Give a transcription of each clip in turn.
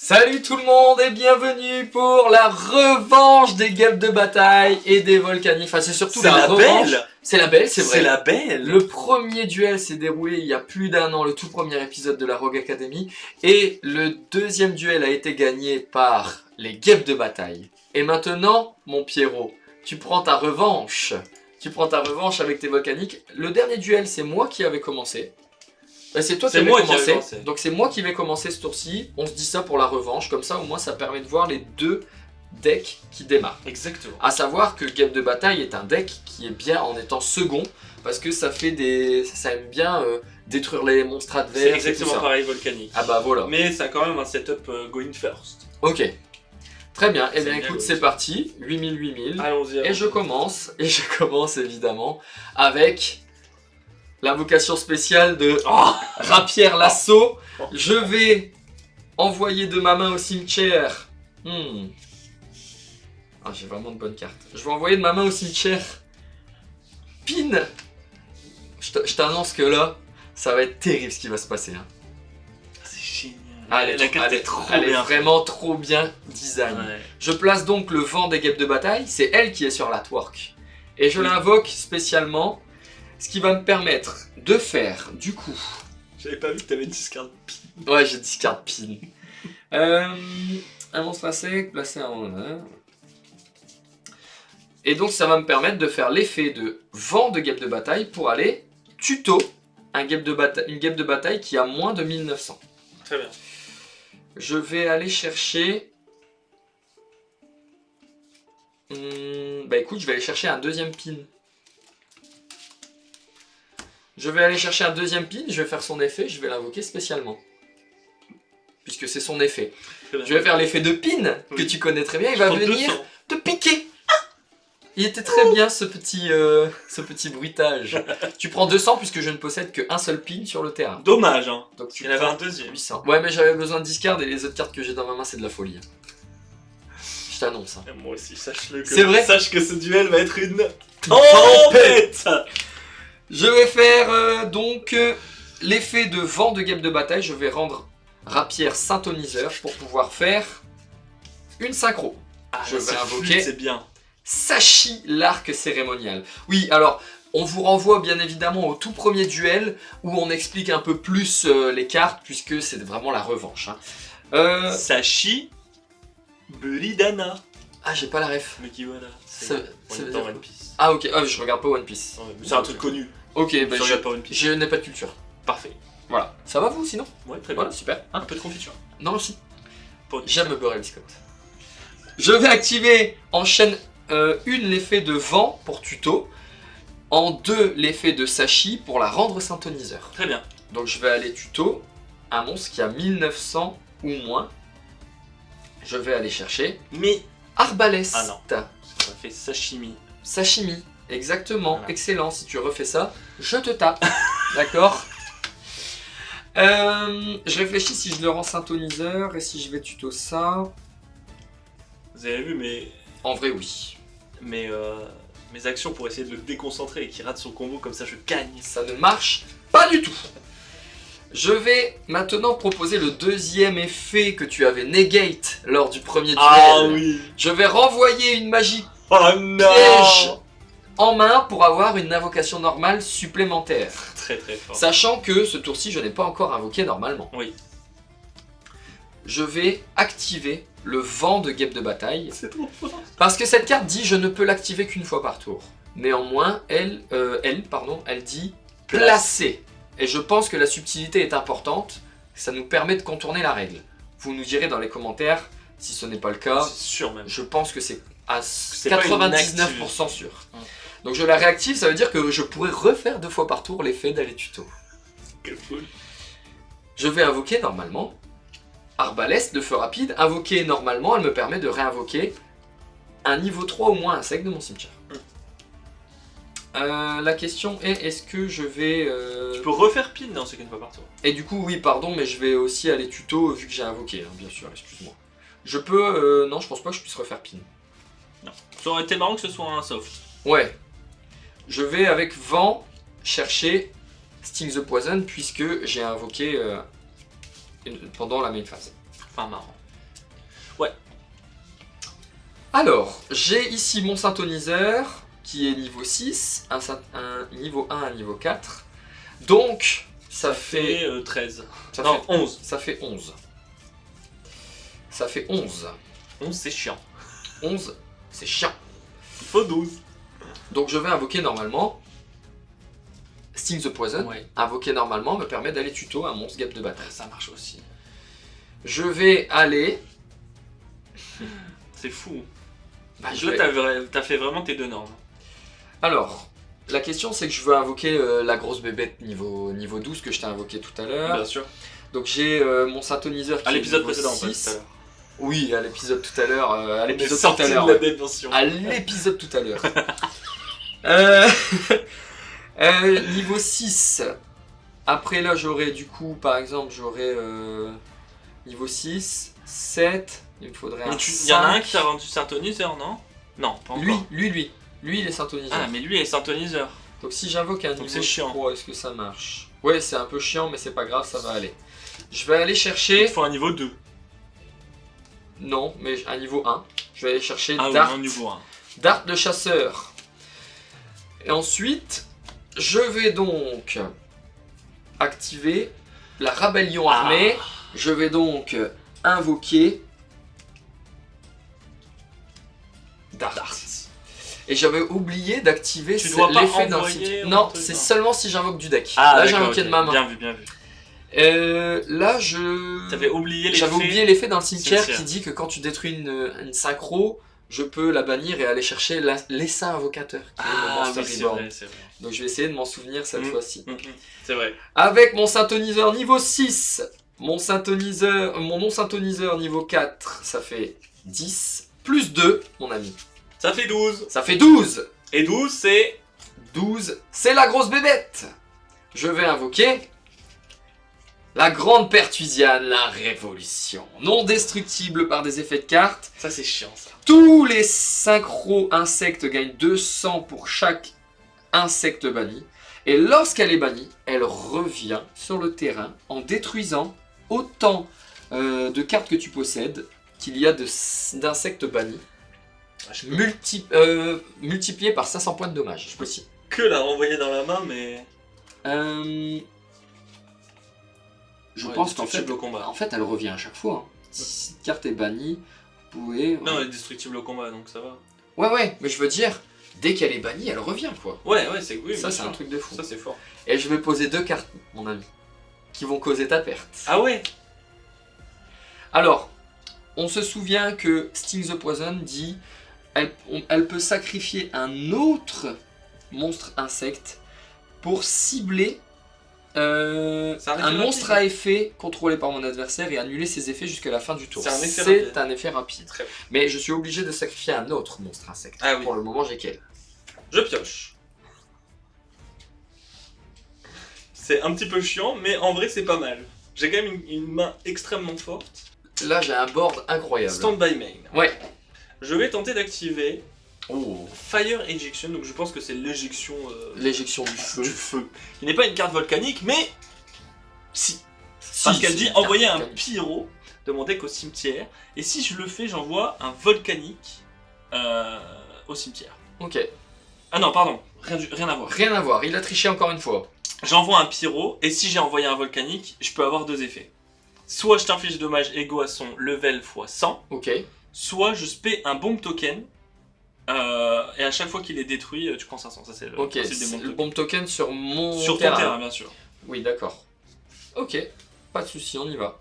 Salut tout le monde et bienvenue pour la revanche des guêpes de bataille et des volcaniques. Enfin, c'est surtout la revanche. C'est la belle, c'est vrai. C'est la belle. Le premier duel s'est déroulé il y a plus d'1 an, le tout premier épisode de la Rogue Academy. Et le deuxième duel a été gagné par les guêpes de bataille. Et maintenant, mon Pierrot, tu prends ta revanche. Tu prends ta revanche avec tes volcaniques. Le dernier duel, c'est moi qui avais commencé. C'est toi qui avais commencé, donc c'est moi qui vais commencer ce tour-ci. On se dit ça pour la revanche, comme ça au moins ça permet de voir les deux decks qui démarrent. Exactement. A savoir que Guêpe de Bataille est un deck qui est bien en étant second, parce que ça fait des, ça aime bien détruire les monstres adverses. C'est exactement pareil volcanique. Ah bah voilà. Mais ça a quand même un setup going first. Ok. Très bien, et bien écoute, c'est parti, 8000. Allons-y. Et je commence évidemment avec l'invocation spéciale de Rapier Lasso. Je vais envoyer de ma main au cimetière. Ah, j'ai vraiment de bonnes cartes. Je vais envoyer de ma main au cimetière. Pin. Je t'annonce que là, ça va être terrible ce qui va se passer. Hein. C'est génial. Elle est vraiment trop bien design. Ouais. Je place donc le vent des guêpes de bataille. C'est elle qui est sur la twerk. Et je l'invoque spécialement. Ce qui va me permettre de faire, du coup... J'avais pas vu que t'avais 10 cartes pin. Ouais, j'ai 10 cartes pin. Un monstre à sec, placé en honneur. Et donc ça va me permettre de faire l'effet de vent de guêpe de bataille pour aller tuto une guêpe de bataille qui a moins de 1900. Très bien. Je vais aller chercher... Bah écoute, je vais aller chercher un deuxième pin. Je vais aller chercher un deuxième pin, je vais faire son effet, je vais l'invoquer spécialement. Puisque c'est son effet. Je vais faire l'effet de pin, que tu connais très bien, il va venir te piquer. Il était très bien ce petit bruitage. Tu prends 200 puisque je ne possède qu'un seul pin sur le terrain. Dommage, hein. Donc tu Il y en avait un deuxième. 800. Ouais, mais j'avais besoin de 10 cartes et les autres cartes que j'ai dans ma main, c'est de la folie. Je t'annonce. Hein. Et moi aussi, sache-le. C'est vrai. Sache que ce duel va être une tempête. Je vais faire donc l'effet de vent de guêpe de bataille. Je vais rendre Rapier syntoniseur pour pouvoir faire une synchro. Je vais invoquer c'est bien. Sashi, l'arc cérémonial. Oui, alors, on vous renvoie bien évidemment au tout premier duel où on explique un peu plus les cartes puisque c'est vraiment la revanche. Hein. Sashi Buridana. Ah, j'ai pas la ref. Mais qui voilà. Ça veut dans dire One Piece. Ah ok, je regarde pas One Piece. C'est un truc connu. Ok, bah regarde pas One Piece. je n'ai pas de culture. Parfait. Voilà. Ça va vous sinon? Ouais, très bien. Voilà, super. Un peu de confiture. Non, merci. Pour... J'aime me beurrer les biscottes. Je vais activer en chaîne 1 l'effet de vent pour tuto, en 2 l'effet de Sashi pour la rendre syntoniseur. Très bien. Donc je vais aller tuto un monstre qui a 1900 ou moins. Je vais aller chercher Mais Arbalest. Ah non. Ça fait sashimi. Sashimi, exactement, Voilà. excellent. Si tu refais ça, je te tape. D'accord. Je réfléchis si je le rends syntoniseur et si je vais tuto ça. Vous avez vu En vrai, oui. mes actions pour essayer de le déconcentrer et qu'il rate son combo, comme ça je gagne. Ça ne marche pas du tout. Je vais maintenant proposer le deuxième effet que tu avais negate lors du premier duel. Ah oui. Je vais renvoyer une magie Oh piège non. en main pour avoir une invocation normale supplémentaire. Très très fort. Sachant que ce tour-ci, je n'ai pas encore invoqué normalement. Oui. Je vais activer le vent de guêpe de bataille. C'est trop fort. Parce que cette carte dit je ne peux l'activer qu'une fois par tour. Néanmoins, elle dit placer. Et je pense que la subtilité est importante. Ça nous permet de contourner la règle. Vous nous direz dans les commentaires si ce n'est pas le cas. C'est sûr même. Je pense que c'est à pas une 99% sûr. Donc je la réactive, ça veut dire que je pourrais refaire 2 fois par tour l'effet d'aller tuto. Quelle folie. Je vais invoquer normalement Arbalest de feu rapide. Invoquer normalement, elle me permet de réinvoquer un niveau 3 au moins un sec de mon cimetière. La question est, est-ce que je vais... Tu peux refaire pin dans ce qu'une fois par tour. Et du coup, oui, pardon, mais je vais aussi aller tuto vu que j'ai invoqué, hein, bien sûr, excuse-moi. Je peux... non, je pense pas que je puisse refaire pin. Non. Ça aurait été marrant que ce soit un soft. Ouais. Je vais avec vent chercher Sting the Poison puisque j'ai invoqué pendant la main phase. Enfin marrant. Ouais. Alors, j'ai ici mon synthoniseur qui est niveau 6, un niveau 1, un niveau 4. Donc, ça fait... Et 13. Ça Non, fait 11. Ça fait 11. Ça fait 11. 11, c'est chiant. 11, c'est chiant. Il faut 12. Donc je vais invoquer normalement Sting the Poison. Ouais. Invoquer normalement me permet d'aller tuto un monstre guêpe de bataille. Ça marche aussi. Je vais aller... C'est fou. Bah, Donc je là, vais- t'as fait vraiment tes deux normes. Alors, la question c'est que je veux invoquer la grosse bébête niveau 12 que je t'ai invoqué tout à l'heure. Bien sûr. Donc j'ai mon synthoniseur qui À est l'épisode niveau précédent, pas 6. tout à l'heure. Oui, à l'épisode tout à l'heure. À On est l'épisode tout sorti à de l'heure. la Ouais. dimension. À l'épisode tout à l'heure. Euh, niveau 6. Après là, j'aurai du coup, par exemple, j'aurai niveau 6, 7. Il me faudrait un Mais il y en a un 5. qui t'a rendu synthoniseur, non? Non, pas encore. Lui, il est synthoniseur. Ah, mais lui est synthoniseur. Donc si j'invoque un Donc niveau c'est chiant. 3, est-ce que ça marche? Ouais, c'est un peu chiant, mais c'est pas grave, ça va aller. Je vais aller Il chercher... faut un niveau 2. Non, mais un niveau 1. Je vais aller chercher Ah oui, Dart. un niveau 1. Dart de chasseur. Et ensuite, je vais donc activer la rébellion armée. Je vais donc invoquer Dart. Et j'avais oublié d'activer Tu dois pas l'effet d'un envoyer cimetière. ou Non, un truc, c'est non. seulement si j'invoque du deck. Ah, Là, j'ai d'accord, invoqué ok. de ma main. Bien vu, bien vu. Là, je... T'avais oublié l'effet. J'avais oublié l'effet dans le cimetière Cimetière. qui dit que quand tu détruis une synchro, je peux la bannir et aller chercher l'essaim invocateur, qui est le Ah Monster oui, c'est Reborn. vrai, c'est vrai. Donc je vais essayer de m'en souvenir cette fois-ci. C'est vrai. Avec mon synthoniseur niveau 6, mon non-synthoniseur niveau 4, ça fait 10, plus 2, mon ami. Ça fait 12. Ça fait 12. Et 12, c'est... 12, c'est la grosse bébête. Je vais invoquer la grande pertuisiane, la révolution. Non destructible par des effets de cartes. Ça, c'est chiant, ça. Tous les synchro insectes gagnent 200 pour chaque insecte banni. Et lorsqu'elle est bannie, elle revient sur le terrain en détruisant autant de cartes que tu possèdes qu'il y a d'insectes bannis. Je peux Multiplié par 500 points de dommage. Je peux que la renvoyer dans la main, mais... Je Ouais, pense qu'en destructible fait, au combat. elle revient à chaque fois. Si cette carte est bannie, vous pouvez... Non, elle est destructible au combat, donc ça va. Ouais, mais je veux dire, dès qu'elle est bannie, elle revient, quoi. Ouais, c'est oui, Ça, bien c'est sûr. un truc de fou. Ça, c'est fort. Et je vais poser 2 cartes, mon ami, qui vont causer ta perte. Ah ouais. Alors, on se souvient que Sting the Poison dit elle peut sacrifier un autre monstre insecte pour cibler un effet un monstre rapide. à effet contrôlé par mon adversaire et annuler ses effets jusqu'à la fin du tour. C'est un effet rapide. C'est un effet rapide. Très bien. Mais je suis obligé de sacrifier un autre monstre insecte. Ah oui. Pour le moment, j'ai qu'elle. Je pioche. C'est un petit peu chiant, mais en vrai, c'est pas mal. J'ai quand même une main extrêmement forte. Là, j'ai un board incroyable. Stand by main. Ouais. Je vais tenter d'activer Oh. Fire Ejection, donc je pense que c'est l'éjection L'éjection du feu. du feu. Qui n'est pas une carte volcanique, mais si. Si, Parce qu'elle c'est dit une carte envoyer un volcanique. pyro de mon deck au cimetière. Et si je le fais, j'envoie un volcanique au cimetière. Ok. Ah non, pardon, rien à voir. Rien à voir, il a triché encore une fois. J'envoie un pyro, et si j'ai envoyé un volcanique, je peux avoir deux effets. Soit je t'inflige dommage égaux à son level x 100, Ok. soit je spé un bomb token, et à chaque fois qu'il est détruit, tu prends 500. Ça, c'est le Ok, principe des c'est bomb le tokens. bomb token sur mon Sur ton terrain. terrain, bien sûr. Oui, d'accord. Ok, pas de souci, on y va.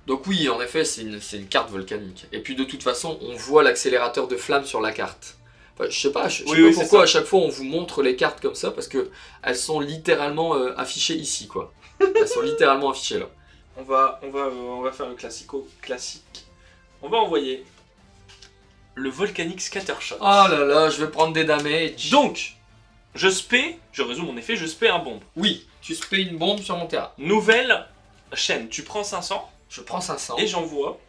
Donc oui, en effet, c'est une carte volcanique. Et puis de toute façon, on voit l'accélérateur de flamme sur la carte. Enfin, je sais pas, je sais Oui, pas c'est pourquoi ça. à chaque fois on vous montre les cartes comme ça, parce que elles sont littéralement affichées ici, quoi. Elles sont littéralement affichées là. On va faire le classique. On va envoyer le volcanique Scattershot. Oh là là, je vais prendre des damage. Donc, je résume mon effet, je spé un bombe. Oui, tu spé une bombe sur mon terrain. Nouvelle chaîne, tu prends 500 Je prends 500. et j'envoie.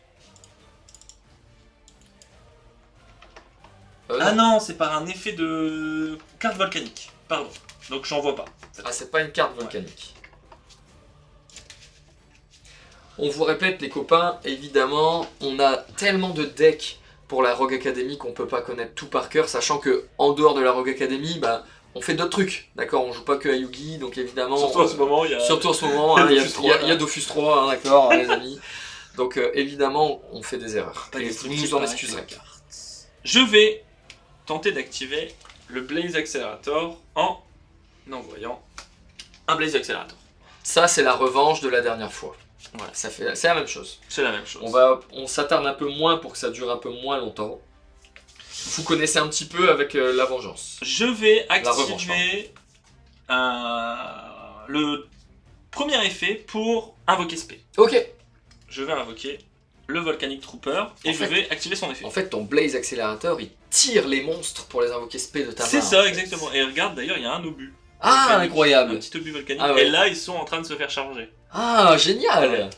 Non. Ah non, c'est par un effet de carte volcanique. Pardon. Donc j'envoie pas. Ah, c'est pas une carte volcanique. On vous répète les copains, évidemment, on a tellement de decks pour la Rogue Academy qu'on peut pas connaître tout par cœur, sachant que en dehors de la Rogue Academy, bah, on fait d'autres trucs, d'accord? On joue pas que à Yugi, donc évidemment... Surtout en ce moment, il y a... Surtout en ce moment, il y a il Dofus 3, y a Dofus 3, hein, d'accord, les amis. Donc évidemment, on fait des erreurs. Pas Et vous destructible nous en par excuserez. effet de carte. Je vais tenter d'activer le Blaze Accelerator en envoyant un Blaze Accelerator. Ça, c'est la revanche de la dernière fois. Voilà. C'est la même chose. C'est la même chose. On s'attarde un peu moins pour que ça dure un peu moins longtemps. Vous connaissez un petit peu avec la vengeance. Je vais revanche, activer le premier effet pour invoquer Spé. Ok. Je vais invoquer le Volcanic Trooper et je vais activer son effet. En fait, ton Blaze Accelerator, il tire les monstres pour les invoquer spé de ta main. C'est ça, exactement. Et regarde, d'ailleurs, il y a un obus. Ah, volcanique, incroyable. Un petit obus volcanique. Ah ouais. Et là, ils sont en train de se faire charger. Ah, génial. Ouais.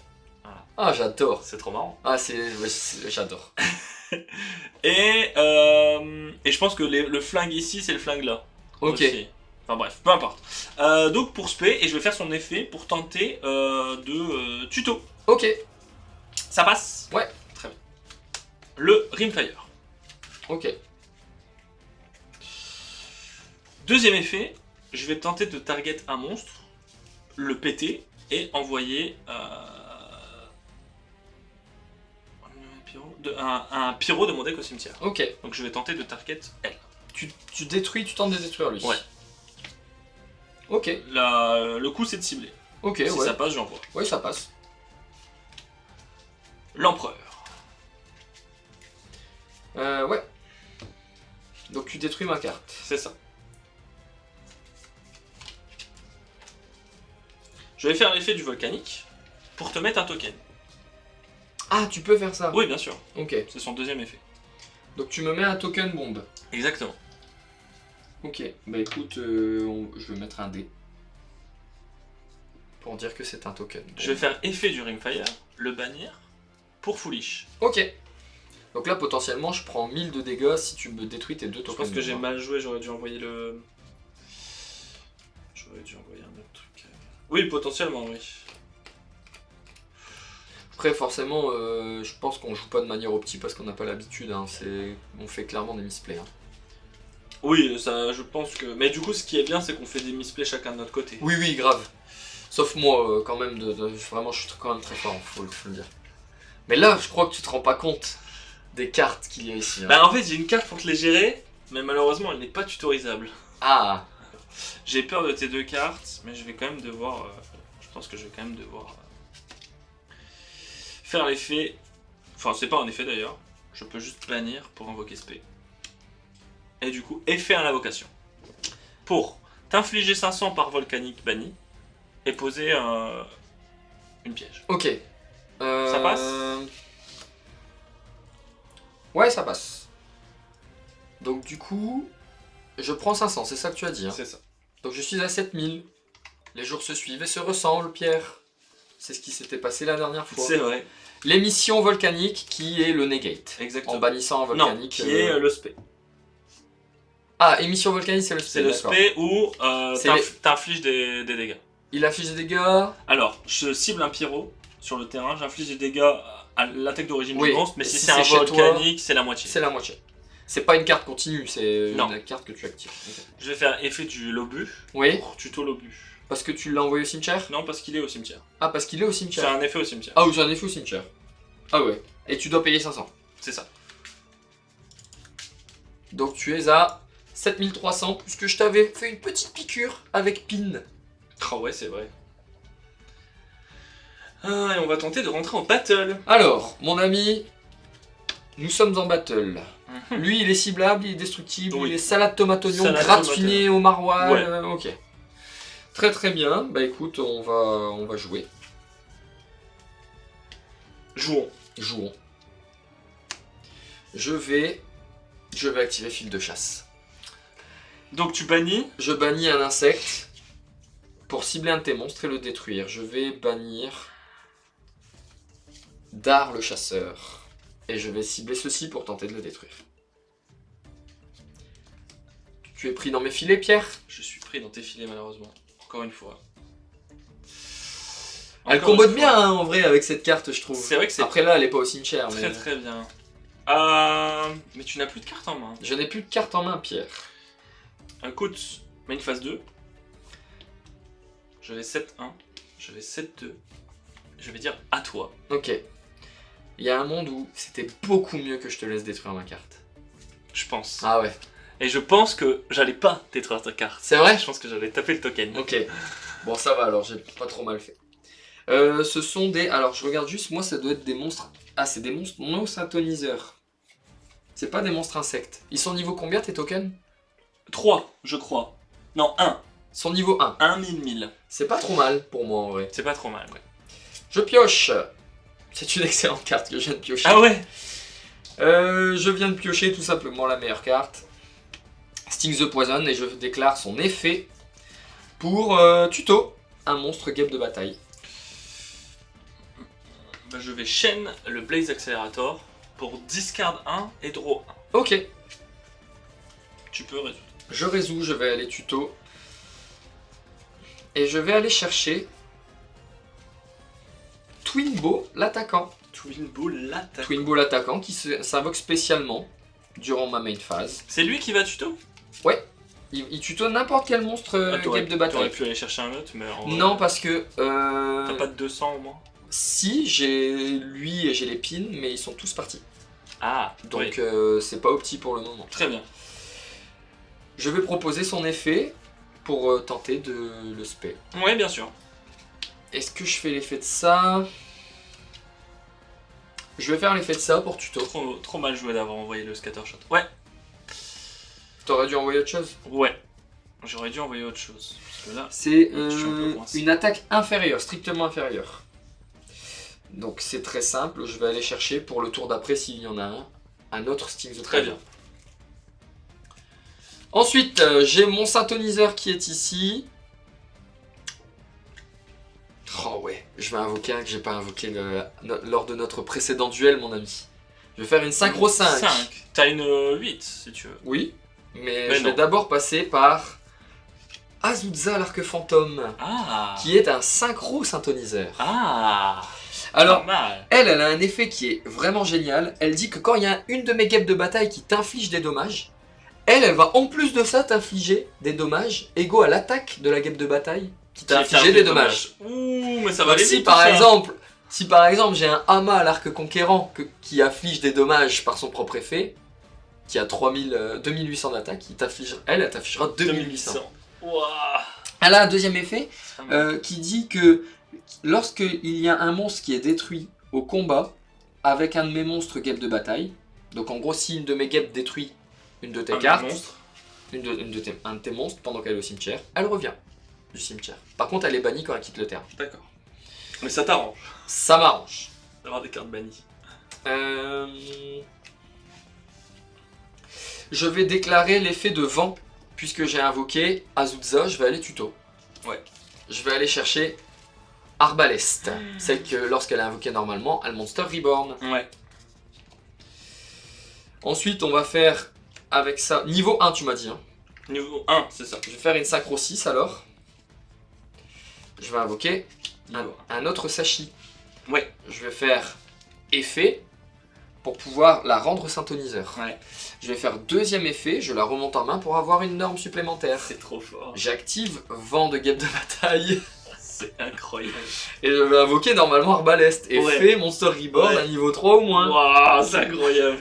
Ah, j'adore. C'est trop marrant. Ah, j'adore. Et je pense que le flingue ici, c'est le flingue là. Ok. Aussi. Enfin bref, peu importe. Donc pour Spé, et je vais faire son effet pour tenter de tuto. Ok. Ça passe? Ouais. Très bien. Le Rimfire. Ok. Deuxième effet, je vais tenter de target un monstre, le péter et envoyer un pyro de mon deck au cimetière. Ok. Donc je vais tenter de target elle. Tu tentes de détruire lui. Ouais. Ok. Le coup c'est de cibler. Ok, Si ouais. ça passe, j'envoie. Ouais, ça passe. L'empereur. Ouais. Donc tu détruis ma carte. C'est ça. Je vais faire l'effet du volcanique pour te mettre un token. Ah, tu peux faire ça. Oui, bien sûr. Ok. C'est son deuxième effet. Donc tu me mets un token bombe. Exactement. Ok. Bah écoute, je vais mettre un dé. Pour dire que c'est un token. Bombe. Je vais faire effet du Rimfire, le bannir, pour Foolish. Ok. Donc là, potentiellement, je prends 1000 de dégâts si tu me détruis tes deux Je tokens. pense que j'ai bombe. mal joué, j'aurais dû envoyer le... J'aurais dû envoyer un autre truc. Oui, potentiellement, oui. Après, forcément, je pense qu'on joue pas de manière optique parce qu'on n'a pas l'habitude. Hein. On fait clairement des misplays. Hein. Oui, ça, je pense que... Mais du coup, ce qui est bien, c'est qu'on fait des misplays chacun de notre côté. Oui, oui, grave. Sauf moi, quand même, vraiment, je suis quand même très fort, faut le dire. Mais là, je crois que tu te rends pas compte des cartes qu'il y a ici. Hein. Bah, en fait, j'ai une carte pour te les gérer, mais malheureusement, elle n'est pas tutorisable. Ah, J'ai peur de tes deux cartes, mais je vais quand même devoir... je pense que je vais quand même devoir... faire l'effet... Enfin, c'est pas un effet d'ailleurs. Je peux juste bannir pour invoquer Spé. Et du coup, effet à l'invocation. Pour t'infliger 500 par volcanique banni et poser une piège. ok. Ça passe? Ouais, ça passe. Donc du coup, je prends 500, c'est ça que tu as dit. Hein. C'est ça. Donc je suis à 7000. Les jours se suivent et se ressemblent, Pierre. C'est ce qui s'était passé la dernière fois. C'est vrai. L'émission volcanique qui est le negate. Exactement. En bannissant un volcanique. Non, qui est le Spé. Ah, émission volcanique, c'est le spé. C'est le d'accord. Spé où C'est t'infliges des dégâts. Il affiche des dégâts. Alors, je cible un pyro sur le terrain, j'inflige des dégâts à l'attaque d'origine Oui, du monstre, mais si si c'est un c'est chez volcanique, c'est la moitié. C'est la moitié. C'est pas une carte continue, c'est Non. une carte que tu actives. Ok. Je vais faire effet du Lobu Oui, pour tuto Lobu. parce que tu l'as envoyé au cimetière. Non, parce qu'il est au cimetière. Ah, parce qu'il est au C'est cimetière. un effet au cimetière. Ah, ou j'ai un effet au cimetière. Ah ouais. Et tu dois payer 500. C'est ça. Donc tu es à 7300, puisque je t'avais fait une petite piqûre avec pin. Oh ouais, c'est vrai. Ah, et on va tenter de rentrer en battle. Alors, mon ami, nous sommes en battle. Lui, il est ciblable, il est destructible, Oui. il est salade tomate oignon, Salade gratiné au maroilles. Ouais. Ok. Très très bien. Bah écoute, on va jouer. Jouons. Jouons. Je vais activer fil de chasse. Donc tu bannis. Je bannis un insecte pour cibler un de tes monstres et le détruire. Je vais bannir Dar le chasseur. Et je vais cibler ceci pour tenter de le détruire. Tu es pris dans mes filets, Pierre? Je suis pris dans tes filets malheureusement. Encore une fois. Elle Encore combote une bien fois. hein, en vrai avec cette carte, je trouve. C'est vrai que c'est Après là, elle est pas au cimetière. très Mais... très bien. Mais tu n'as plus de cartes en main. Je n'ai plus de carte en main, Pierre. Écoute, main phase 2. Je vais 7-1. Je vais 7-2. Je vais dire à toi. Ok. Il y a un monde où c'était beaucoup mieux que je te laisse détruire ma carte. Je pense. Ah ouais. Et je pense que j'allais pas détruire ta carte. C'est vrai? Je pense que j'allais taper le token. Ok. Bon, ça va alors, j'ai pas trop mal fait. Ce sont des... Alors, je regarde juste, moi ça doit être des monstres... Ah, c'est des monstres non-syntoniseurs. C'est pas des monstres insectes. Ils sont niveau combien tes tokens? 3, je crois. Non, 1. Ils sont niveau 1. 1 1000. C'est pas trop mal pour moi en vrai. C'est pas trop mal, ouais. Je pioche. C'est une excellente carte que je viens de piocher. Ah ouais? Je viens de piocher tout simplement la meilleure carte. Sting the Poison et je déclare son effet pour Tuto, un monstre guêpe de bataille. Bah, je vais chaîne le Blaze Accelerator pour discard 1 et draw 1. Ok, Tu peux résoudre. je résous, je vais aller Tuto. Et je vais aller chercher Twinbo l'attaquant. Twinbo l'attaque. Twinbo l'attaquant qui s'invoque spécialement durant ma main phase. C'est lui qui va tuto? Ouais, il tuto n'importe quel monstre guêpe de T'aurais bataille. pu aller chercher un autre, mais en vrai, Non, parce que... T'as pas de 200 au moins? Si, j'ai lui et j'ai les pins, mais ils sont tous partis. Ah, Donc oui. c'est pas opti pour le moment. Très bien. Je vais proposer son effet pour tenter de le spé. Ouais, bien sûr. Est-ce que je fais l'effet de ça? Je vais faire l'effet de ça pour Tuto. Trop mal joué d'avoir envoyé le scattershot. Ouais. T'aurais dû envoyer autre chose? Ouais. J'aurais dû envoyer autre chose. Parce que là, C'est je suis un peu coincé. une attaque inférieure, strictement inférieure. Donc c'est très simple, je vais aller chercher pour le tour d'après s'il y en a un autre Sting the Très Poison. bien. Ensuite, j'ai mon synthoniseur qui est ici. Oh ouais, je vais invoquer un que j'ai pas invoqué lors de notre précédent duel, mon ami. Je vais faire une synchro 5. 5. T'as une 8 si tu veux. Oui, mais je non. vais d'abord passer par Azusa l'arc fantôme, Ah. qui est un synchro synthoniseur. Ah. Alors, Pas mal. elle a un effet qui est vraiment génial. Elle dit que quand il y a une de mes guêpes de bataille qui t'inflige des dommages, elle va en plus de ça t'infliger des dommages égaux à l'attaque de la guêpe de bataille qui t'a infligé des dommages. Ouh, mais ça va Donc aller si vite, par tout ça. exemple, j'ai un Hama à l'arc conquérant qui afflige des dommages par son propre effet, qui a 2800 d'attaque, elle t'affligera 2800. Ouah. Elle a un deuxième effet Ça me- qui dit que lorsqu'il y a un monstre qui est détruit au combat avec un de mes monstres guêpes de bataille, donc en gros si une de mes guêpes détruit une de tes Un cartes, monstre. un de tes monstres pendant qu'elle est au cimetière, elle revient du cimetière. Par contre elle est bannie quand elle quitte le terrain. D'accord. Mais ça t'arrange Ça m'arrange. d'avoir des cartes bannies. Je vais déclarer l'effet de vent puisque j'ai invoqué Azusa, je vais aller tuto. Ouais. Je vais aller chercher Arbalest, celle que lorsqu'elle est invoquée normalement, elle Monster Reborn. Ouais. Ensuite on va faire avec ça, niveau 1 tu m'as dit. Hein. Niveau 1, c'est ça. Je vais faire une synchro 6 alors. Je vais invoquer Niveau un autre Sashi. Ouais. Je vais faire effet pour pouvoir la rendre synthoniseur. Ouais. Je vais faire deuxième effet, je la remonte en main pour avoir une norme supplémentaire. C'est trop fort. J'active vent de guêpe de bataille C'est incroyable. et je vais invoquer normalement Arbalest. Effet Monster Reborn Ouais. à niveau 3 ou moins. Waouh, c'est incroyable.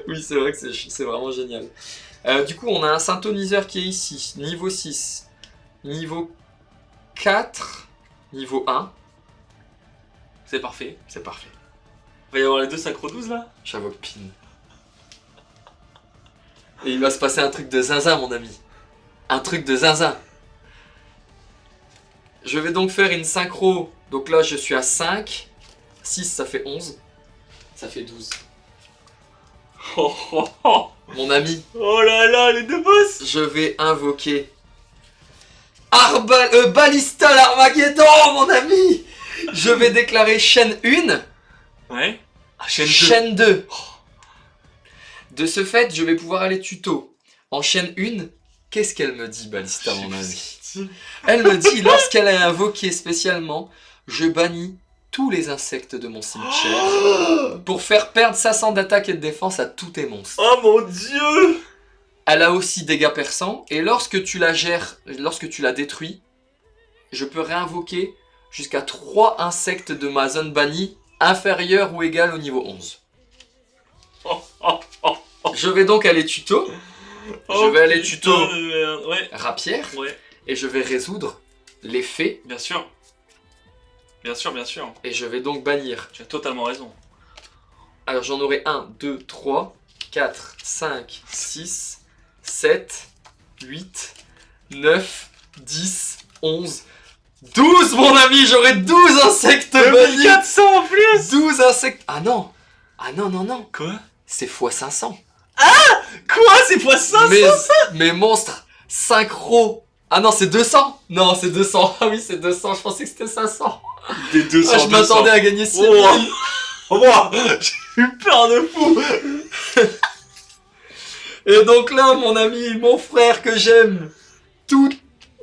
Oui, c'est vrai que c'est vraiment génial. Du coup, on a un synthoniseur qui est ici, niveau 6, niveau 4, niveau 1. C'est parfait. C'est parfait. Il va y avoir les deux synchro 12 là. J'invoque Pin. Et il va se passer un truc de zinzin, mon ami. Un truc de zinzin. Je vais donc faire une synchro. Donc là, je suis à 5. 6, ça fait 11. Ça fait 12. Oh, oh, oh. Mon ami, Oh là là, les deux boss. je vais invoquer Ballista l'Armageddon, mon ami. Je vais déclarer chaîne 1, Ouais. Ah, chaîne 2. chaîne 2. De ce fait, je vais pouvoir aller tuto. En chaîne 1, qu'est-ce qu'elle me dit, Ballista, mon ami? Elle me dit, lorsqu'elle est invoquée spécialement, je bannis tous les insectes de mon cimetière pour faire perdre 500 d'attaque et de défense à tous tes monstres. Oh mon dieu! Elle a aussi dégâts perçants, et lorsque tu la gères, lorsque tu la détruis, je peux réinvoquer jusqu'à 3 insectes de ma zone bannie inférieurs ou égal au niveau 11. Je vais donc aller tuto. Je vais aller tuto Ouais. rapière, Ouais. et je vais résoudre l'effet, Bien sûr. Bien sûr, bien sûr. et je vais donc bannir. Tu as totalement raison. Alors j'en aurai 1, 2, 3, 4, 5, 6, 7, 8, 9, 10, 11, 12 mon ami, j'aurai 12 insectes bannis. 400 en plus! 12 insectes. Ah non. Non. Quoi? C'est x 500. Quoi? C'est fois 500? Mes monstres synchro. Ah non, c'est 200. Non, c'est 200. Ah oui, c'est 200. Je pensais que c'était 500. Des 200. Ah, je m'attendais à gagner 6 000. Oh, wow. J'ai eu peur de fou! Et donc là, mon ami, mon frère que j'aime,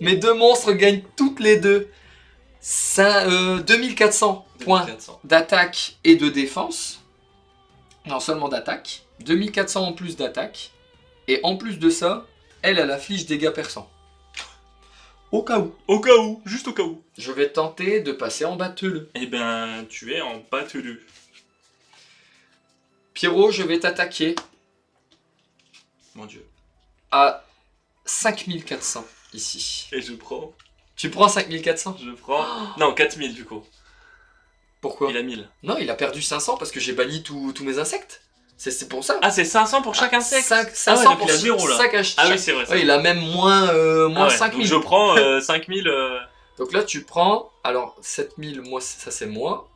mes 2 monstres gagnent toutes les deux 2400 points 400. d'attaque et de défense. Non, seulement d'attaque. 2400 en plus d'attaque. Et en plus de ça, elle afflige dégâts perçants. Au cas où. Au cas où, juste au cas où. Je vais tenter de passer en battle. Eh ben, tu es en batelu. Pierrot, je vais t'attaquer Mon dieu. à 5400 ici. Et je prends. Tu prends 5400? Je prends. Non, 4000 du coup. Pourquoi? Il a 1000. Non, il a perdu 500 parce que j'ai banni tous mes insectes. C'est pour ça. Ah, c'est 500 pour chaque insecte? 500 donc pour il a 0 là. chaque Ah oui, c'est vrai. Ouais, il a même moins Ah ouais, 5000. donc je prends 5000. Donc là, tu prends, alors 7000, moi, ça c'est moi.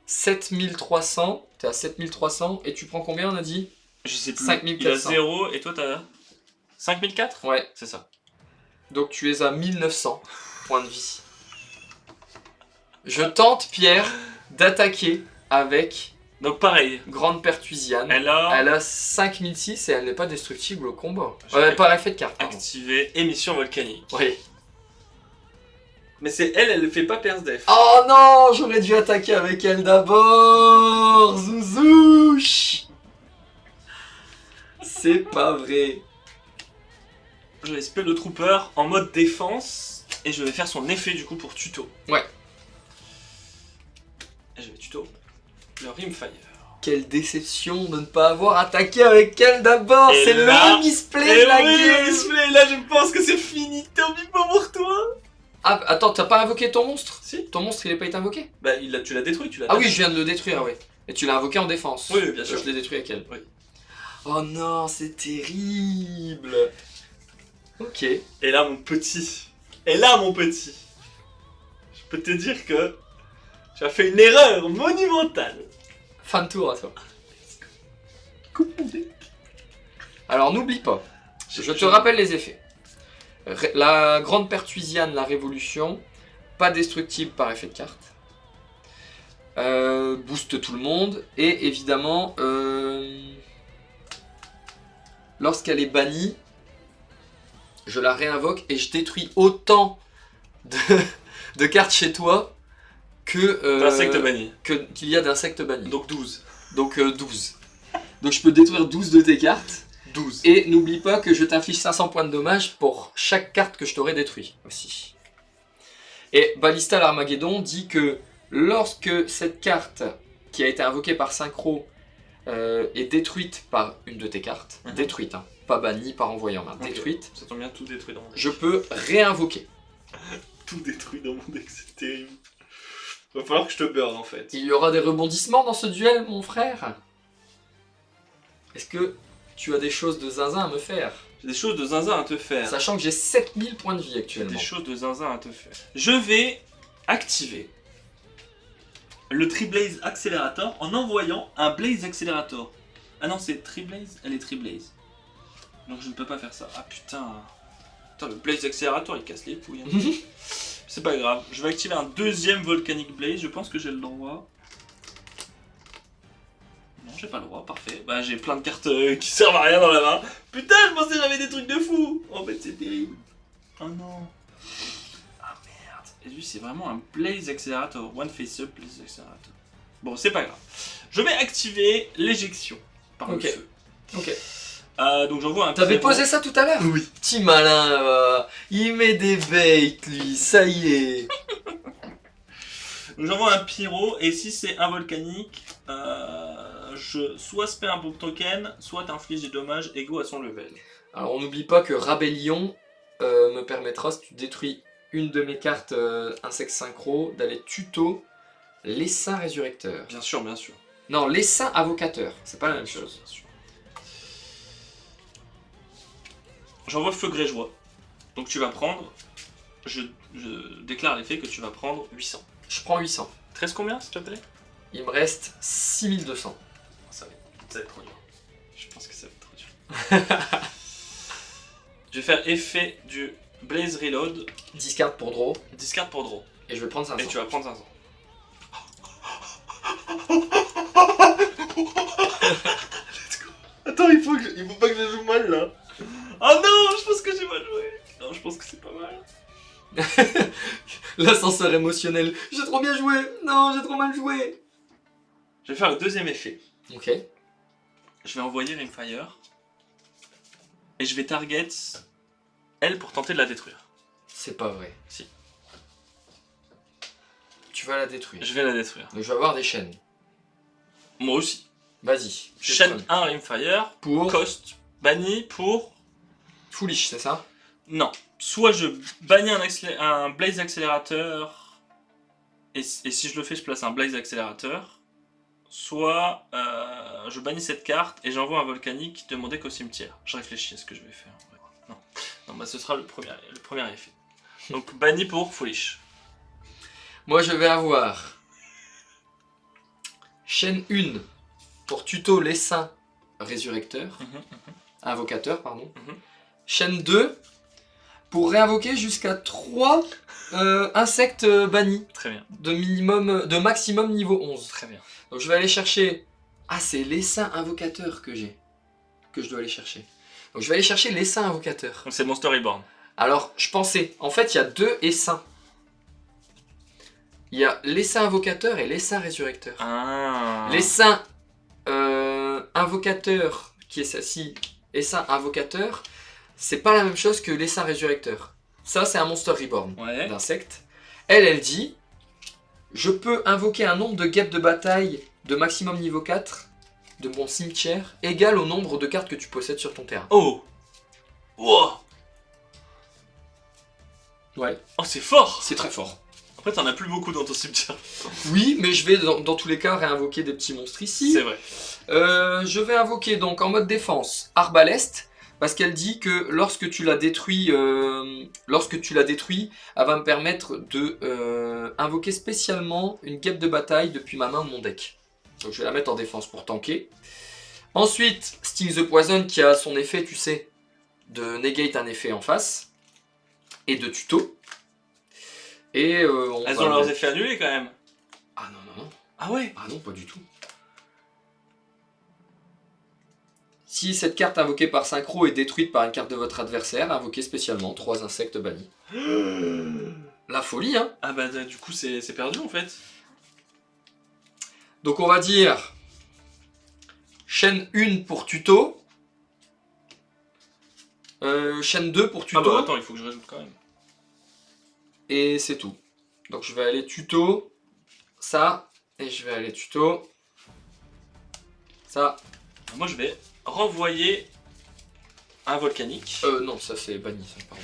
7300, t'es à 7300, et tu prends combien, on a dit? Je sais plus. 5400. Il a 0 et toi t'as 5004? Ouais, C'est ça. donc tu es à 1900 points de vie. Je tente, Pierre, d'attaquer avec Donc pareil. Grande Pertuisiane. Elle a Elle a 5006 et elle n'est pas destructible au combat. Je vais Par effet de carte, pardon. activé émission volcanique. Oui. Mais c'est elle le fait pas perce-def. Oh non, j'aurais dû attaquer avec elle d'abord. Zouzouche. C'est pas vrai. Je vais spell le trooper en mode défense et je vais faire son effet du coup pour tuto. Ouais. Et je vais tuto le Rimfire. Quelle déception de ne pas avoir attaqué avec elle d'abord. Et C'est là- le misplay de la game. mais là je pense que c'est fini, tant pis pour toi. Ah, attends, t'as pas invoqué ton monstre? Si. Ton monstre, il est pas été invoqué? Bah tu l'as détruit, tu l'as. Ah oui, je viens de le détruire, ouais. Et tu l'as invoqué en défense. Oui, bien sûr. Je l'ai détruit avec elle. Oui. Oh non, c'est terrible. Ok. Et là mon petit. Je peux te dire que tu as fait une erreur monumentale. Fin de tour à toi. Alors n'oublie pas, je te rappelle les effets. La Grande Pertuisiane, la Révolution, pas destructible par effet de carte. Booste tout le monde. Et évidemment, lorsqu'elle est bannie, je la réinvoque et je détruis autant de cartes chez toi que Insecte banni. qu'il y a d'insectes bannis. Donc 12. Donc 12. Donc je peux détruire 12 de tes cartes. 12. Et n'oublie pas que je t'inflige 500 points de dommage pour chaque carte que je t'aurai détruit aussi. Et Ballista l'Armageddon dit que lorsque cette carte qui a été invoquée par Synchro est détruite par une de tes cartes, détruite, hein, pas bannie, pas renvoyée en main, Ok. détruite, Ça tombe bien, tout détruit dans mon deck. je peux réinvoquer. Tout détruit dans mon deck, c'est terrible. Va falloir que je te burn en fait. Il y aura des rebondissements dans ce duel, mon frère. Est-ce que tu as des choses de zinzin à me faire? J'ai des choses de zinzin à te faire. Sachant que j'ai 7000 points de vie J'ai actuellement. des choses de zinzin à te faire. Je vais activer le Tri-Blaze Accelerator en envoyant un Blaze Accelerator. Ah non, c'est Tri-Blaze? Elle est Tri-Blaze. Donc je ne peux pas faire ça. Ah putain. Putain, le Blaze Accelerator il casse les couilles. Hein. C'est pas grave. Je vais activer un deuxième Volcanic Blaze. Je pense que j'ai le droit. Non, j'ai pas le droit. Parfait. Bah, j'ai plein de cartes qui servent à rien dans la main. Putain, je pensais que j'avais des trucs de fou. Oh, mais c'est terrible. Oh non. Ah merde. Et lui, c'est vraiment un Blaze Accelerator. One Face Up Blaze Accelerator. Bon, c'est pas grave. Je vais activer l'éjection par Ok. le feu. Ok. Donc j'envoie un T'avais Pierrot. posé ça tout à l'heure? Oui. Petit malin, il met des baits, lui, ça y est. Donc j'envoie un Pyro, et si c'est un volcanique, je soit spare un token, soit inflige des dommages égaux à son level. Alors on n'oublie pas que Rébellion me permettra, si tu détruis une de mes cartes insectes synchro, d'aller tuto l'essaim résurrecteur. Bien sûr, bien sûr. Non, l'essaim avocateur, c'est pas la même chose. Bien sûr. J'envoie Feu Grégeois. Donc tu vas prendre, je déclare l'effet que tu vas prendre 800. Je prends 800. 13 combien, s'il te plaît? Il me reste 6200. Ça va être trop dur. Je pense que ça va être trop dur. Je vais faire effet du Blaze Reload, 10 cartes pour draw, 10 cartes pour draw. et je vais prendre 500. Et tu vas prendre 500. Let's go. Attends, il faut pas que je joue mal là. Oh non, je pense que j'ai mal joué. Non, je pense que c'est pas mal. L'ascenseur émotionnel. J'ai trop bien joué. Non, j'ai trop mal joué. Je vais faire le deuxième effet. Ok. Je vais envoyer Rimfire. Et je vais target elle pour tenter de la détruire. C'est pas vrai. Si. Tu vas la détruire. Je vais la détruire. Donc je vais avoir des chaînes. Moi aussi. Vas-y. je Chaîne prends. 1 Rimfire. Pour Cost banni pour... Foolish, c'est ça? Non. Soit je bannis un Blaze Accelerator. Et si je le fais, je place un Blaze Accelerator. Soit je bannis cette carte et j'envoie un volcanique demandé qu'au cimetière. Je réfléchis à ce que je vais faire. Non, non bah ce sera le premier effet. Donc banni pour Foolish. Moi je vais avoir chaîne 1 pour tuto l'essaim résurrecteur. Invocateur, pardon. Chaîne 2 pour réinvoquer jusqu'à 3 insectes bannis Très bien, de maximum niveau 11. très bien. Donc je vais aller chercher... Ah, c'est l'essaim invocateur que j'ai. Que je dois aller chercher. Donc je vais aller chercher l'essaim invocateur. Donc c'est Monster Reborn. Alors, je pensais... En fait, il y a 2 essaims. Il y a l'essaim invocateur et l'essaim résurrecteur. Ah. L'essaim invocateur, qui est celle-ci, essaim invocateur, c'est pas la même chose que l'essaim résurrecteur. Ça, c'est un Monster Reborn Ouais. d'insectes. Elle dit... Je peux invoquer un nombre de guêpes de bataille de maximum niveau 4 de mon cimetière égal au nombre de cartes que tu possèdes sur ton terrain. Oh. Wow. Ouais, Oh c'est fort. c'est très fort. Après t'en as plus beaucoup dans ton cimetière. Oui, mais je vais dans tous les cas réinvoquer des petits monstres ici. C'est vrai. Je vais invoquer donc en mode défense Arbalest, parce qu'elle dit que lorsque tu la détruis, elle va me permettre de invoquer spécialement une guêpe de bataille depuis ma main de mon deck. Donc je vais la mettre en défense pour tanker. Ensuite, Sting the Poison qui a son effet, tu sais, de negate un effet en face et de tuto. Et Elles ont leurs effets annulés quand même. Ah non. Ah ouais. Ah non, pas du tout. Si cette carte invoquée par synchro est détruite par une carte de votre adversaire, invoquez spécialement 3 insectes bannis. La folie, hein. Ah bah du coup c'est perdu en fait. Donc on va dire chaîne 1 pour tuto, chaîne 2 pour tuto, Ah bah attends, il faut que je rajoute quand même. et c'est tout. Donc je vais aller tuto, ça, et je vais aller tuto, ça. Moi je vais renvoyer un volcanique. Non, ça c'est banni, ça, pardon.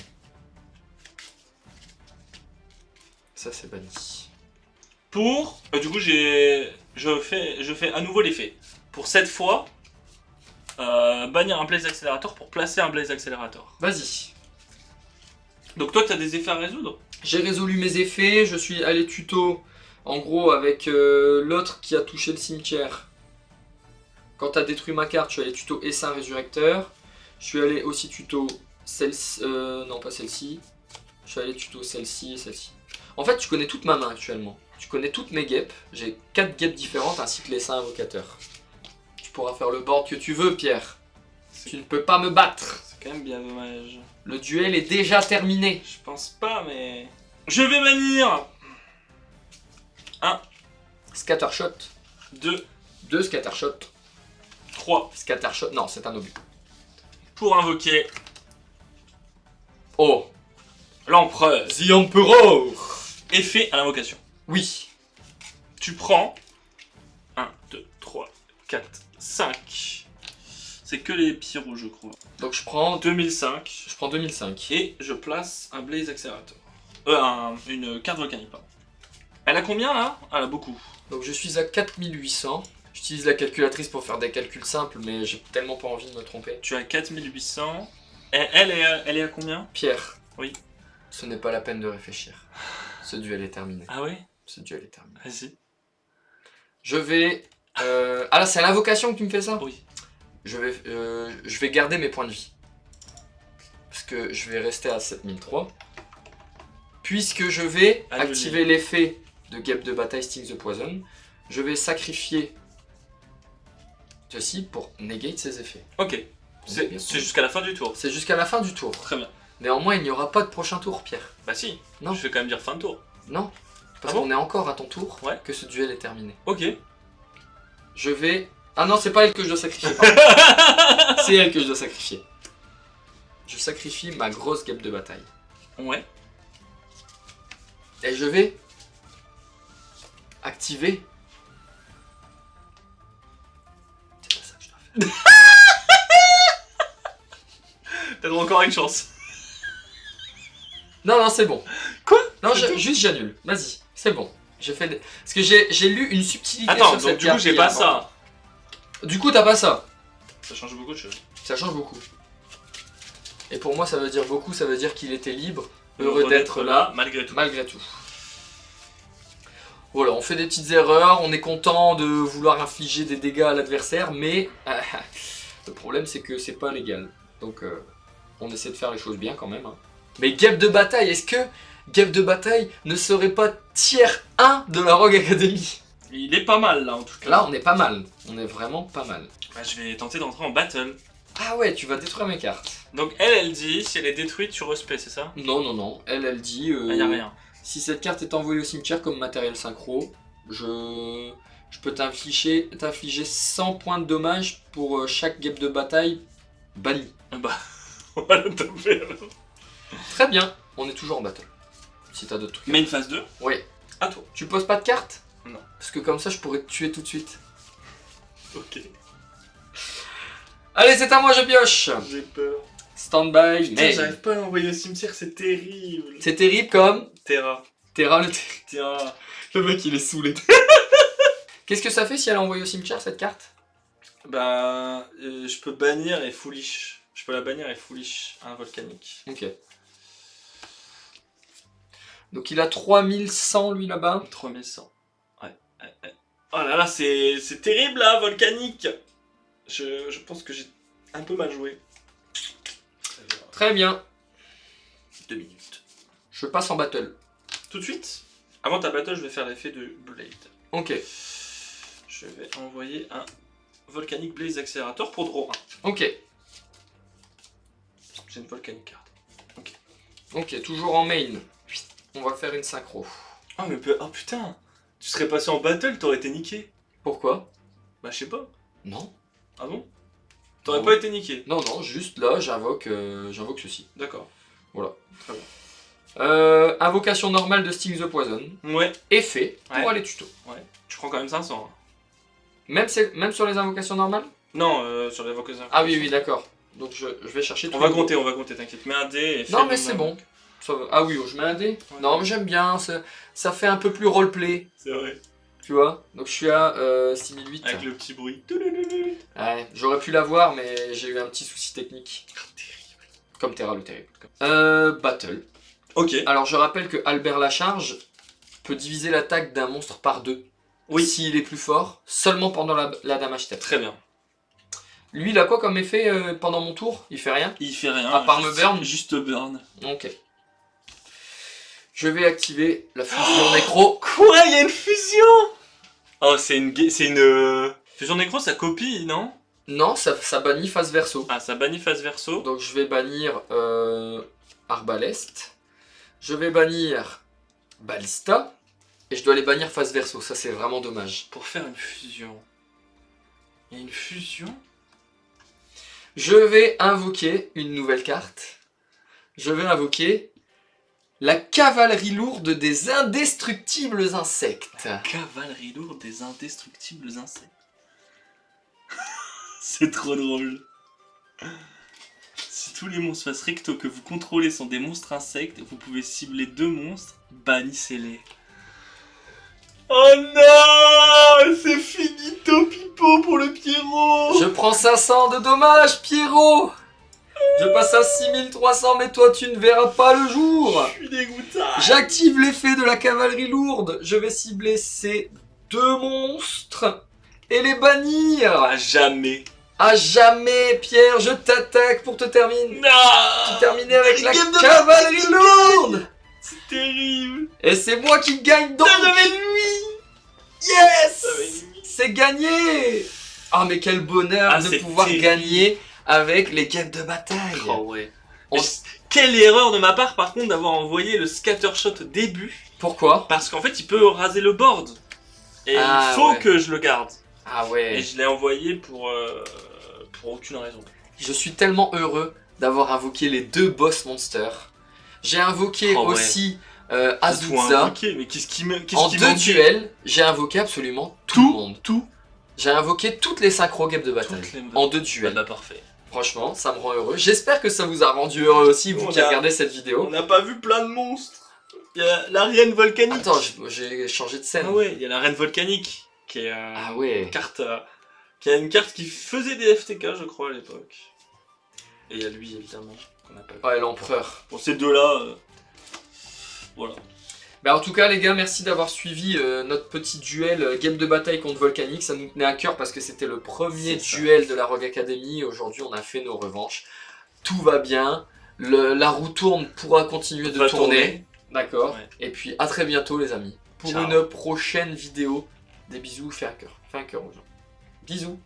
Ça c'est banni. Pour... du coup je fais à nouveau l'effet. Pour cette fois, bannir un Blaze Accelerator pour placer un Blaze Accelerator. Vas-y. Donc toi tu as des effets à résoudre. J'ai résolu mes effets, je suis allé tuto, en gros avec l'autre qui a touché le cimetière. Quand tu as détruit ma carte, je suis allé tuto essaim résurrecteur. Je suis allé aussi tuto celle-ci, non pas celle-ci. Je suis allé tuto celle-ci et celle-ci. En fait, tu connais toute ma main actuellement. Tu connais toutes mes guêpes. J'ai 4 guêpes différentes ainsi que l'essaim invocateur. Tu pourras faire le board que tu veux, Pierre. Tu ne peux pas me battre. C'est quand même bien dommage. Le duel est déjà terminé. Je pense pas mais... Je vais bannir 1, Scattershot. 2, 2 Scattershot. 3 Scattershot. Non, c'est un obus. pour invoquer Oh. l'empereur. The Emperor. Effet à l'invocation. Oui. Tu prends 1, 2, 3, 4, 5. C'est que les pyros, je crois. Donc je prends 2005. Je prends 2005. Et je place un Blaze Accelerator. Une carte volcanique, pardon. Elle a combien là? Elle a beaucoup. Donc je suis à 4800. J'utilise la calculatrice pour faire des calculs simples, mais j'ai tellement pas envie de me tromper. Tu as 4800. Elle est à combien? Pierre. Oui. Ce n'est pas la peine de réfléchir. Ce duel est terminé. Ah ouais? Ce duel est terminé. Vas-y. Je vais... Ah là, c'est à l'invocation que tu me fais ça? Oui. Je vais garder mes points de vie. Parce que je vais rester à 7003. Puisque je vais Annuler. activer l'effet de guêpe de bataille Sting the Poison, je vais sacrifier ceci pour negate ses effets. Ok. C'est jusqu'à la fin du tour. C'est jusqu'à la fin du tour. Très bien. Néanmoins, il n'y aura pas de prochain tour, Pierre. Bah si. Non. Je vais quand même dire fin de tour. Non. Parce Ah bon qu'on est encore à ton tour Ouais. que ce duel est terminé. Ok. Je vais... Ah non, c'est pas elle que je dois sacrifier. pardon. C'est elle que je dois sacrifier. Je sacrifie ma grosse guêpe de bataille. Ouais. Et je vais activer. C'est pas ça que je dois faire. T'as droit encore une chance. Non, non, c'est bon. Quoi? Non, C'est tout juste j'annule. Vas-y, c'est bon. J'ai fait des... Parce que j'ai lu une subtilité Attends, sur donc cette du coup carte j'ai hier, pas avant. ça. Du coup, t'as pas ça. Ça change beaucoup de choses. Ça change beaucoup. Et pour moi, ça veut dire beaucoup. Ça veut dire qu'il était libre, heureux d'être là, malgré tout. malgré tout. Voilà, on fait des petites erreurs, on est content de vouloir infliger des dégâts à l'adversaire, mais le problème c'est que c'est pas légal. Donc on essaie de faire les choses bien quand même. Hein. Mais guêpe de bataille, est-ce que guêpe de bataille ne serait pas tier 1 de la Rogue Academy? Il est pas mal là en tout cas. Là on est pas mal, on est vraiment pas mal. Bah, je vais tenter d'entrer en battle. Ah ouais, tu vas détruire mes cartes. Donc elle dit si elle est détruite tu respect, c'est ça? Non, non, non, elle dit... Ah, y a rien. Si cette carte est envoyée au cimetière comme matériel synchro, je peux t'infliger 100 points de dommage pour chaque guêpe de bataille bannie. Bah, on va le taper alors. Très bien, on est toujours en battle. Si t'as d'autres trucs. Main phase 2, Oui. à toi. Tu poses pas de carte? Non. Parce que comme ça, je pourrais te tuer tout de suite. Ok. Allez, c'est à moi, je pioche. J'ai peur. Stand by. Putain, Mais j'arrive pas à l'envoyer au cimetière, c'est terrible. c'est terrible comme Terra. Terra le Terra. Le mec, il est saoulé. Qu'est-ce que ça fait si elle est envoyée au cimetière, cette carte? Bah, je peux bannir et foolish. Je peux la bannir et foolish un volcanique. Ok. Donc il a 3100 lui là-bas. 3100. Ouais. Oh là là, c'est terrible là, volcanique. Je pense que j'ai un peu mal joué. Très bien. 2 minutes. Je passe en battle. Tout de suite. Avant ta battle, je vais faire l'effet de Blade. Ok. Je vais envoyer un Volcanic Blaze Accelerator pour draw 1. Ok. J'ai une Volcanic card. Ok, toujours en main. On va faire une synchro. Ah mais oh putain, tu serais passé en battle, t'aurais été niqué. Pourquoi? Bah je sais pas. Non. Ah bon? T'aurais Non. pas été niqué. Non, non, juste là, j'invoque ceci. D'accord. Voilà. Très bien. Invocation normale de Sting the Poison. Ouais. Effet pour Ouais. aller tuto. Ouais. Tu prends quand même 500. Hein. Même sur les invocations normales? Non, sur les vocations. Ah oui, oui, d'accord. Donc je vais chercher On tous va les- compter, t'inquiète. Mets un dé et fais Non, le mais c'est nombre. bon. Ça va. Ah oui, je mets un dé. Ouais. Non, mais j'aime bien. Ça fait un peu plus roleplay. C'est vrai. Tu vois? Donc je suis à 6008. Avec le petit bruit. Ouais, j'aurais pu l'avoir, mais j'ai eu un petit souci technique. Comme Terra le terrible. Battle. Ok. Alors je rappelle que Albert Lacharge peut diviser l'attaque d'un monstre par 2. Oui. S'il est plus fort, seulement pendant la damage step. Très bien. Lui, il a quoi comme effet pendant mon tour? Il fait rien? Il fait rien. À part juste- me burn. Juste burn. Ok. Je vais activer la fusion nécro. Quoi? Il y a une fusion? Oh, c'est une... Fusion nécro, ça copie, non? Non, ça bannit face verso. Ah, ça bannit face verso. Donc je vais bannir Arbalest. Je vais bannir Ballista. Et je dois les bannir face verso, ça c'est vraiment dommage. Pour faire une fusion. Il y a une fusion? Je vais invoquer une nouvelle carte. Je vais invoquer la cavalerie lourde des indestructibles insectes. Cavalerie lourde des indestructibles insectes. C'est trop drôle. Si tous les monstres face recto que vous contrôlez sont des monstres insectes, vous pouvez cibler 2 monstres, bannissez-les. Oh non! C'est finito pipo pour le Pierrot! Je prends 500 de dommages, Pierrot. Je passe à 6300, mais toi tu ne verras pas le jour. Je suis dégoûtant! J'active l'effet de la cavalerie lourde. Je vais cibler ces 2 monstres et les bannir. À jamais! À jamais, Pierre, je t'attaque pour te terminer. Non! Terminer avec la Game de cavalerie bataille qui lourde. C'est terrible! Et c'est moi qui gagne donc. J'avais lui! Yes. J'avais lui! C'est gagné. Ah mais quel bonheur Ah, de c'est pouvoir terrible. gagner avec les guêpes de bataille. Oh ouais. On- Mais quelle erreur de ma part par contre d'avoir envoyé le scattershot au début. Pourquoi? Parce qu'en fait il peut raser le board. Et Ah, il faut ouais. que je le garde. Ah Et ouais. je l'ai envoyé pour aucune raison. Je suis tellement heureux d'avoir invoqué les 2 boss monsters. J'ai invoqué Oh ouais. aussi Tout Azusa. invoqué, mais qu'est-ce qui me. En 2 duels, j'ai invoqué absolument tout le monde. Tout. J'ai invoqué toutes les synchro guêpes de bataille. Toutes les- En 2 Bah, duels. bah, parfait. Franchement, ça me rend heureux. J'espère que ça vous a rendu heureux aussi, vous On qui a- regardez cette vidéo. n'a pas vu plein de monstres. Il y a la reine volcanique. Attends, j'ai changé de scène. Ah ouais, il y a la reine volcanique qui est Ah ouais. carte qui a une carte qui faisait des FTK je crois à l'époque. Et il y a lui évidemment qu'on n'a pas vu. Ouais, l'empereur. Bon ces deux-là voilà. Bah en tout cas les gars, merci d'avoir suivi notre petit duel game de bataille contre Volcanic. Ça nous tenait à cœur parce que c'était le premier C'est ça. duel de la Rogue Academy. Aujourd'hui on a fait nos revanches. Tout va bien. La roue tourne, pourra continuer de Va tourner. D'accord. Ouais. Et puis à très bientôt les amis. Pour Ciao. une prochaine vidéo. Des bisous, fais un cœur. Fais un cœur aux gens. Bisous.